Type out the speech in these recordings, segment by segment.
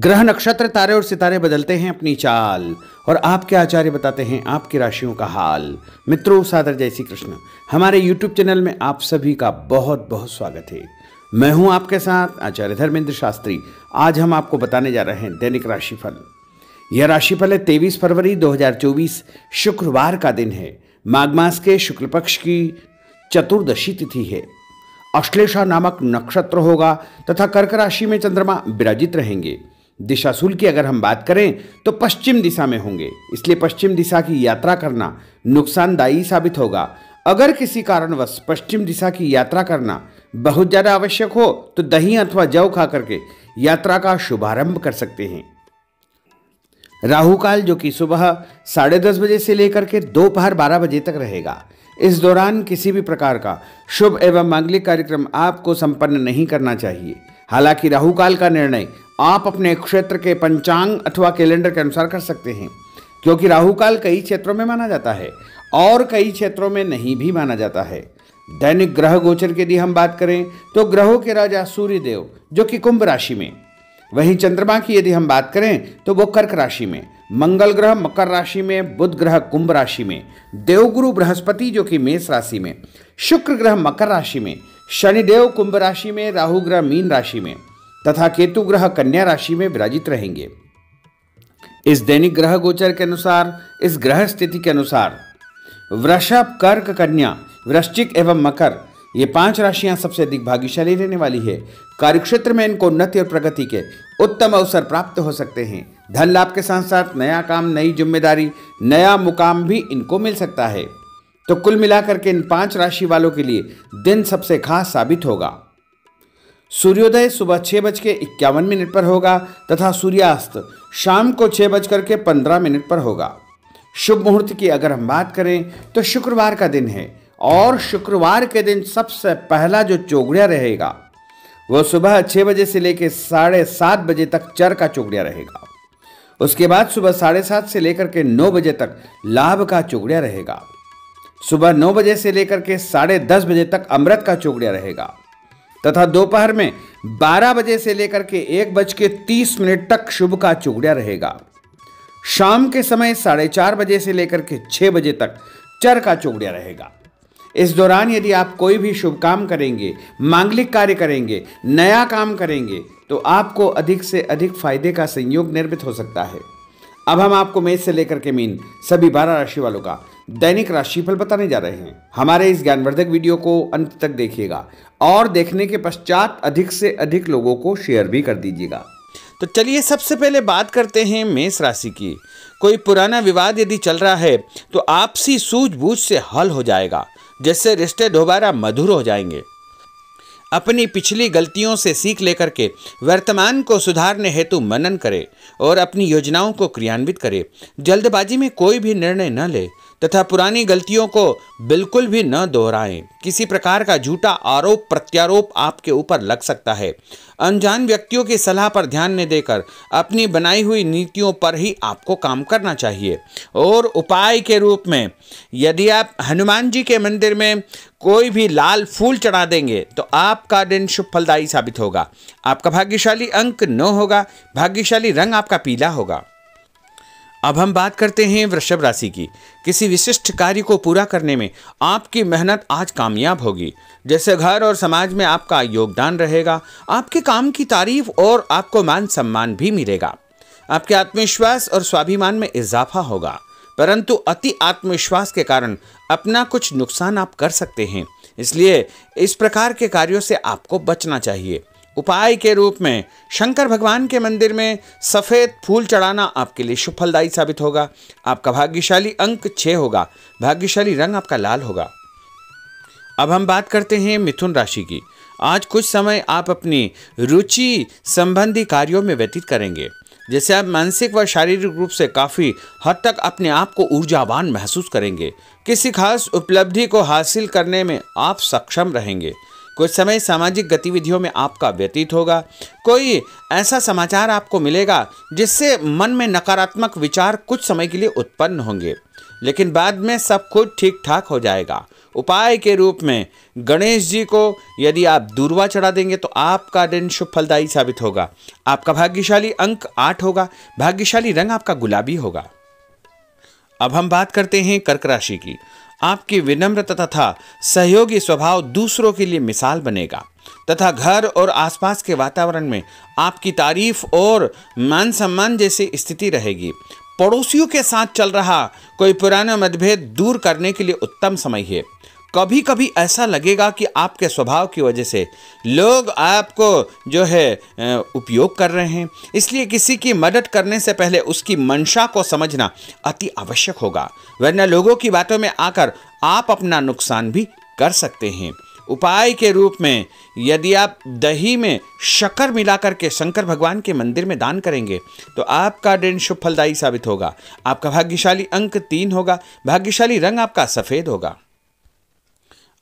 ग्रह नक्षत्र तारे और सितारे बदलते हैं अपनी चाल और आपके आचार्य बताते हैं आपकी राशियों का हाल। मित्रों, सादर जय श्री कृष्ण। हमारे YouTube चैनल में आप सभी का बहुत बहुत स्वागत है। मैं हूं आपके साथ आचार्य धर्मेंद्र शास्त्री। आज हम आपको बताने जा रहे हैं दैनिक राशिफल। यह राशिफल है 23 फरवरी 2024 शुक्रवार का दिन है। माघ मास के शुक्ल पक्ष की चतुर्दशी तिथि है। अश्लेषा नामक नक्षत्र होगा तथा कर्क राशि में चंद्रमा विराजित रहेंगे। दिशाशूल की अगर हम बात करें तो पश्चिम दिशा में होंगे, इसलिए पश्चिम दिशा की यात्रा करना नुकसानदायी साबित होगा। अगर किसी कारणवश पश्चिम दिशा की यात्रा करना बहुत ज्यादा आवश्यक हो तो दही अथवा जौ खा करके यात्रा का शुभारंभ कर सकते हैं। राहु काल जो कि सुबह 10:30 बजे से लेकर के दोपहर 12 बजे तक रहेगा। इस दौरान किसी भी प्रकार का शुभ एवं मांगलिक कार्यक्रम आपको संपन्न नहीं करना चाहिए। हालांकि राहु काल का निर्णय आप अपने क्षेत्र के पंचांग अथवा कैलेंडर के अनुसार कर सकते हैं, क्योंकि राहु काल कई क्षेत्रों में माना जाता है और कई क्षेत्रों में नहीं भी माना जाता है। दैनिक ग्रह गोचर की यदि हम बात करें तो ग्रहों के राजा सूर्य देव जो कि कुंभ राशि में, वहीं चंद्रमा की यदि हम बात करें तो वो कर्क राशि में, मंगल ग्रह मकर राशि में, बुध ग्रह कुंभ राशि में, देवगुरु बृहस्पति जो कि मेष राशि में, शुक्र ग्रह मकर राशि में, शनिदेव कुंभ राशि में, राहु ग्रह मीन राशि में तथा केतु ग्रह कन्या राशि में विराजित रहेंगे। इस दैनिक ग्रह गोचर के अनुसार, इस ग्रह स्थिति के अनुसार वृषभ, कर्क, कन्या, वृश्चिक एवं मकर ये 5 राशियां सबसे अधिक भाग्यशाली रहने वाली है। कार्यक्षेत्र में इनको उन्नति और प्रगति के उत्तम अवसर प्राप्त हो सकते हैं। धन लाभ के साथ साथ नया काम, नई जिम्मेदारी, नया मुकाम भी इनको मिल सकता है। तो कुल मिलाकर के इन 5 राशि वालों के लिए दिन सबसे खास साबित होगा। सूर्योदय सुबह 6:51 पर होगा तथा सूर्यास्त शाम को 6:15 पर होगा। शुभ मुहूर्त की अगर हम बात करें तो शुक्रवार का दिन है और शुक्रवार के दिन सबसे पहला जो चौगड़िया रहेगा वो सुबह 6 बजे से लेकर 7:30 बजे तक चर का चौगड़िया रहेगा। उसके बाद सुबह 7:30 से लेकर के 9 बजे तक लाभ का चौगड़िया रहेगा। सुबह 9 बजे से लेकर के 10:30 बजे तक अमृत का चौगड़िया रहेगा तथा दोपहर में 12 बजे से लेकर के 1:30 तक शुभ का चौगड़िया रहेगा। शाम के समय 4:30 बजे से लेकर के 6 बजे तक चर का चौगड़िया रहेगा। इस दौरान यदि आप कोई भी शुभ काम करेंगे, मांगलिक कार्य करेंगे, नया काम करेंगे तो आपको अधिक से अधिक फायदे का संयोग निर्मित हो सकता है। अब हम आपको मेष से लेकर के मीन सभी 12 राशि वालों का दैनिक राशिफल बताने जा रहे हैं। हमारे इस ज्ञानवर्धक वीडियो को अंत तक देखिएगा और देखने के पश्चात अधिक से अधिक लोगों को शेयर भी कर दीजिएगा। तो चलिए सबसे पहले बात करते हैं मेष राशि की। कोई पुराना विवाद यदि चल रहा है तो आपसी सूझबूझ से हल हो जाएगा, जिससे रिश्ते दोबारा मधुर हो जाएंगे। अपनी पिछली गलतियों से सीख लेकर के वर्तमान को सुधारने हेतु मनन करें और अपनी योजनाओं को क्रियान्वित करें। जल्दबाजी में कोई भी निर्णय न ले तथा पुरानी गलतियों को बिल्कुल भी न दोहराएं। किसी प्रकार का झूठा आरोप प्रत्यारोप आपके ऊपर लग सकता है। अनजान व्यक्तियों की सलाह पर ध्यान न देकर अपनी बनाई हुई नीतियों पर ही आपको काम करना चाहिए। और उपाय के रूप में यदि आप हनुमान जी के मंदिर में कोई भी लाल फूल चढ़ा देंगे तो आपका दिन शुभ फलदायी साबित होगा। आपका भाग्यशाली अंक 9 होगा। भाग्यशाली रंग आपका पीला होगा। अब हम बात करते हैं वृषभ राशि की। किसी विशिष्ट कार्य को पूरा करने में आपकी मेहनत आज कामयाब होगी। जैसे घर और समाज में आपका योगदान रहेगा, आपके काम की तारीफ और आपको मान सम्मान भी मिलेगा। आपके आत्मविश्वास और स्वाभिमान में इजाफा होगा, परंतु अति आत्मविश्वास के कारण अपना कुछ नुकसान आप कर सकते हैं, इसलिए इस प्रकार के कार्यों से आपको बचना चाहिए। उपाय के रूप में शंकर भगवान के मंदिर में सफ़ेद फूल चढ़ाना आपके लिए शुभ फलदायी साबित होगा। आपका भाग्यशाली अंक 6 होगा। भाग्यशाली रंग आपका लाल होगा। अब हम बात करते हैं मिथुन राशि की। आज कुछ समय आप अपनी रुचि संबंधी कार्यों में व्यतीत करेंगे, जैसे आप मानसिक व शारीरिक रूप से काफ़ी हद तक अपने आप को ऊर्जावान महसूस करेंगे। किसी खास उपलब्धि को हासिल करने में आप सक्षम रहेंगे। कुछ समय सामाजिक गतिविधियों में आपका व्यतीत होगा। कोई ऐसा समाचार आपको मिलेगा जिससे मन में नकारात्मक विचार कुछ समय के लिए उत्पन्न होंगे। लेकिन बाद में सब कुछ ठीक ठाक हो जाएगा। उपाय के रूप में गणेश जी को यदि आप दूर्वा चढ़ा देंगे तो आपका दिन शुभ फलदायी साबित होगा। आपका भाग्यशाली अंक 8 होगा। भाग्यशाली रंग आपका गुलाबी होगा। अब हम बात करते हैं कर्क राशि की। आपकी विनम्रता तथा सहयोगी स्वभाव दूसरों के लिए मिसाल बनेगा तथा घर और आसपास के वातावरण में आपकी तारीफ और मान सम्मान जैसी स्थिति रहेगी। पड़ोसियों के साथ चल रहा कोई पुराना मतभेद दूर करने के लिए उत्तम समय है। कभी कभी ऐसा लगेगा कि आपके स्वभाव की वजह से लोग आपको जो है उपयोग कर रहे हैं, इसलिए किसी की मदद करने से पहले उसकी मंशा को समझना अति आवश्यक होगा, वरना लोगों की बातों में आकर आप अपना नुकसान भी कर सकते हैं। उपाय के रूप में यदि आप दही में शक्कर मिलाकर के शंकर भगवान के मंदिर में दान करेंगे तो आपका दिन शुभ फलदायी साबित होगा। आपका भाग्यशाली अंक 3 होगा। भाग्यशाली रंग आपका सफेद होगा।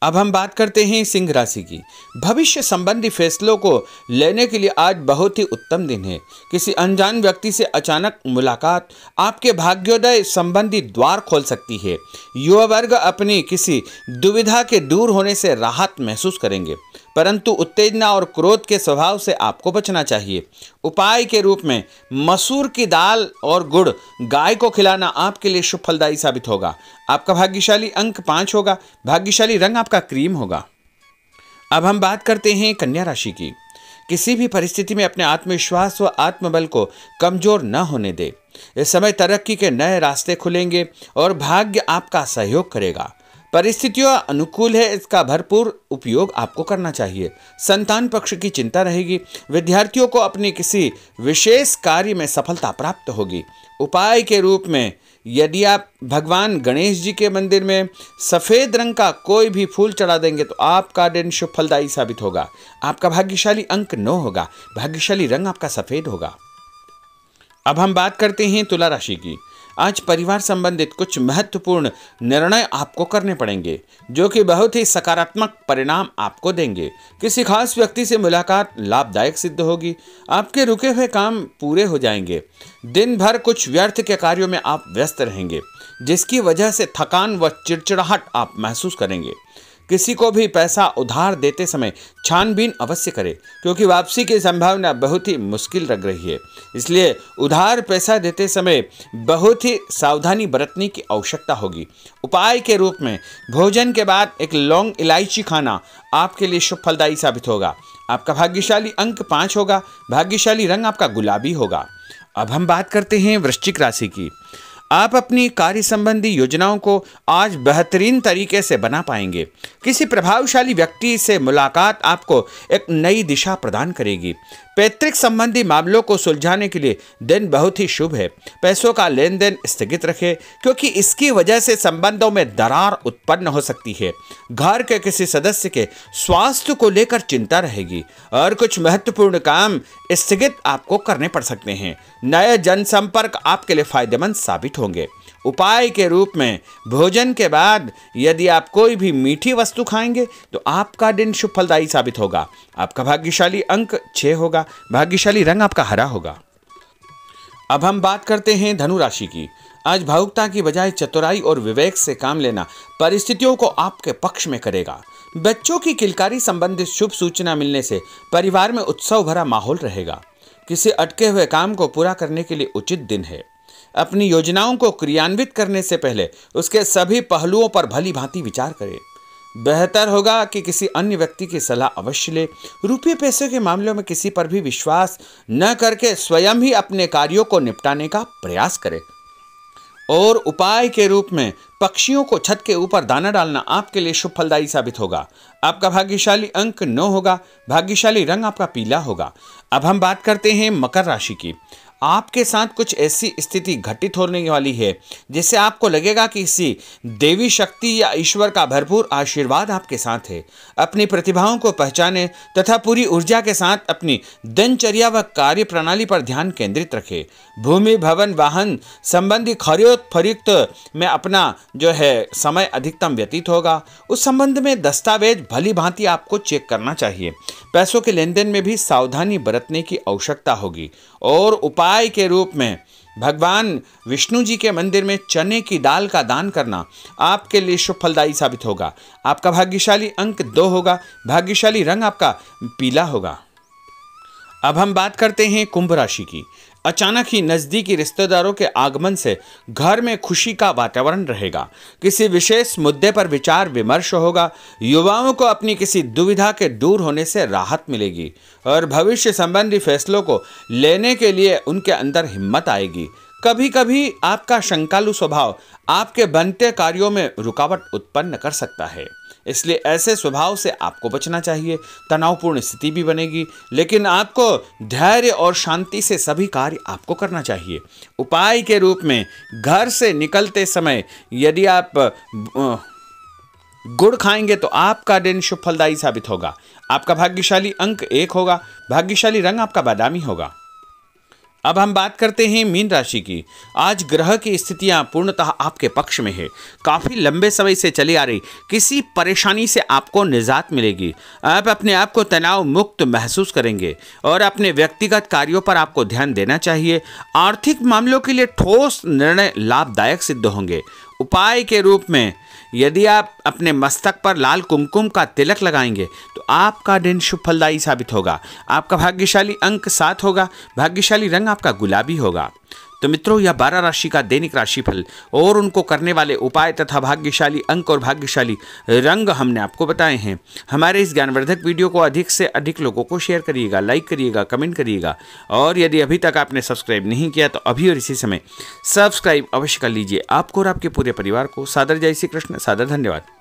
अब हम बात करते हैं सिंह राशि की। भविष्य संबंधी फैसलों को लेने के लिए आज बहुत ही उत्तम दिन है। किसी अनजान व्यक्ति से अचानक मुलाकात आपके भाग्योदय संबंधी द्वार खोल सकती है। युवा वर्ग अपनी किसी दुविधा के दूर होने से राहत महसूस करेंगे, परंतु उत्तेजना और क्रोध के स्वभाव से आपको बचना चाहिए। उपाय के रूप में मसूर की दाल और गुड़ गाय को खिलाना आपके लिए शुभ फलदायी साबित होगा। आपका भाग्यशाली अंक 5 होगा। भाग्यशाली रंग आपका क्रीम होगा। अब हम बात करते हैं कन्या राशि की। किसी भी परिस्थिति में अपने आत्मविश्वास व आत्मबल को कमजोर न होने दे। इस समय तरक्की के नए रास्ते खुलेंगे और भाग्य आपका सहयोग करेगा। परिस्थितियां अनुकूल है, इसका भरपूर उपयोग आपको करना चाहिए। संतान पक्ष की चिंता रहेगी। विद्यार्थियों को अपने किसी विशेष कार्य में सफलता प्राप्त होगी। उपाय के रूप में यदि आप भगवान गणेश जी के मंदिर में सफेद रंग का कोई भी फूल चढ़ा देंगे तो आपका दिन शुभ फलदायी साबित होगा। आपका भाग्यशाली अंक 9 होगा। भाग्यशाली रंग आपका सफेद होगा। अब हम बात करते हैं तुला राशि की। आज परिवार संबंधित कुछ महत्वपूर्ण निर्णय आपको करने पड़ेंगे जो कि बहुत ही सकारात्मक परिणाम आपको देंगे। किसी खास व्यक्ति से मुलाकात लाभदायक सिद्ध होगी। आपके रुके हुए काम पूरे हो जाएंगे। दिन भर कुछ व्यर्थ के कार्यों में आप व्यस्त रहेंगे, जिसकी वजह से थकान व चिड़चिड़ाहट आप महसूस करेंगे। किसी को भी पैसा उधार देते समय छानबीन अवश्य करें, क्योंकि वापसी की संभावना बहुत ही मुश्किल लग रही है। इसलिए उधार पैसा देते समय बहुत ही सावधानी बरतने की आवश्यकता होगी। उपाय के रूप में भोजन के बाद एक लौंग इलायची खाना आपके लिए शुभ फलदायी साबित होगा। आपका भाग्यशाली अंक 5 होगा। भाग्यशाली रंग आपका गुलाबी होगा। अब हम बात करते हैं वृश्चिक राशि की। आप अपनी कार्य संबंधी योजनाओं को आज बेहतरीन तरीके से बना पाएंगे। किसी प्रभावशाली व्यक्ति से मुलाकात आपको एक नई दिशा प्रदान करेगी। पैतृक संबंधी मामलों को सुलझाने के लिए दिन बहुत ही शुभ है। पैसों का लेन देन स्थगित रखें, क्योंकि इसकी वजह से संबंधों में दरार उत्पन्न हो सकती है। घर के किसी सदस्य के स्वास्थ्य को लेकर चिंता रहेगी और कुछ महत्वपूर्ण काम स्थगित आपको करने पड़ सकते हैं। नए जनसंपर्क आपके लिए फायदेमंद साबित होंगे। उपाय के रूप में भोजन के बाद यदि आप कोई भी मीठी वस्तु खाएंगे तो आपका दिन शुभ फलदायी साबित होगा। आपका भाग्यशाली अंक 6 होगा। भाग्यशाली रंग आपका हरा होगा। अब हम बात करते हैं धनु राशि की। आज भावुकता की बजाय चतुराई और विवेक से काम लेना परिस्थितियों को आपके पक्ष में करेगा। बच्चों की किलकारी संबंधित शुभ सूचना मिलने से परिवार में उत्सव भरा माहौल रहेगा। किसी अटके हुए काम को पूरा करने के लिए उचित दिन है। अपनी योजनाओं को क्रियान्वित करने से पहले उसके सभी पहलुओं पर भली भांति विचार करें। बेहतर होगा कि किसी अन्य व्यक्ति की सलाह अवश्य ले। रुपये पैसे के मामलों में किसी पर भी विश्वास न करके स्वयं ही अपने कार्यों को निपटाने का प्रयास करें। और उपाय के रूप में पक्षियों को छत के ऊपर दाना डालना आपके लिए शुभ फलदायी साबित होगा। आपका भाग्यशाली अंक 9 होगा। भाग्यशाली रंग आपका पीला होगा। अब हम बात करते हैं मकर राशि की। आपके साथ कुछ ऐसी स्थिति घटित होने वाली है जिससे आपको लगेगा कि किसी देवी शक्ति या ईश्वर का भरपूर आशीर्वाद आपके साथ है। अपनी प्रतिभाओं को पहचानें तथा पूरी ऊर्जा के साथ अपनी दिनचर्या व कार्य प्रणाली पर ध्यान केंद्रित रखें। भूमि भवन वाहन संबंधी खरीद फरोख्त में अपना जो है समय अधिकतम व्यतीत होगा। उस संबंध में दस्तावेज भली भांति आपको चेक करना चाहिए। पैसों के लेन देन में भी सावधानी बरतने की आवश्यकता होगी। और उपाय के रूप में भगवान विष्णु जी के मंदिर में चने की दाल का दान करना आपके लिए शुभ फलदायी साबित होगा। आपका भाग्यशाली अंक 2 होगा। भाग्यशाली रंग आपका पीला होगा। अब हम बात करते हैं कुंभ राशि की। अचानक ही नजदीकी रिश्तेदारों के आगमन से घर में खुशी का वातावरण रहेगा। किसी विशेष मुद्दे पर विचार विमर्श होगा। युवाओं को अपनी किसी दुविधा के दूर होने से राहत मिलेगी और भविष्य संबंधी फैसलों को लेने के लिए उनके अंदर हिम्मत आएगी। कभी कभी आपका शंकालु स्वभाव आपके बनते कार्यों में रुकावट उत्पन्न कर सकता है, इसलिए ऐसे स्वभाव से आपको बचना चाहिए। तनावपूर्ण स्थिति भी बनेगी, लेकिन आपको धैर्य और शांति से सभी कार्य आपको करना चाहिए। उपाय के रूप में घर से निकलते समय यदि आप गुड़ खाएंगे तो आपका दिन शुभ फलदायी साबित होगा। आपका भाग्यशाली अंक 1 होगा। भाग्यशाली रंग आपका बादामी होगा। अब हम बात करते हैं मीन राशि की। आज ग्रह की स्थितियां पूर्णतः आपके पक्ष में है। काफी लंबे समय से चली आ रही किसी परेशानी से आपको निजात मिलेगी। आप अपने आप को तनाव मुक्त महसूस करेंगे और अपने व्यक्तिगत कार्यों पर आपको ध्यान देना चाहिए। आर्थिक मामलों के लिए ठोस निर्णय लाभदायक सिद्ध होंगे। उपाय के रूप में यदि आप अपने मस्तक पर लाल कुमकुम का तिलक लगाएंगे तो आपका दिन शुभ फलदायी साबित होगा। आपका भाग्यशाली अंक 7 होगा। भाग्यशाली रंग आपका गुलाबी होगा। तो मित्रों, यह 12 राशि का दैनिक राशिफल और उनको करने वाले उपाय तथा भाग्यशाली अंक और भाग्यशाली रंग हमने आपको बताए हैं। हमारे इस ज्ञानवर्धक वीडियो को अधिक से अधिक लोगों को शेयर करिएगा, लाइक करिएगा, कमेंट करिएगा और यदि अभी तक आपने सब्सक्राइब नहीं किया तो अभी और इसी समय सब्सक्राइब अवश्य कर लीजिए। आपको और आपके पूरे परिवार को सादर जय श्री कृष्ण, सादर धन्यवाद।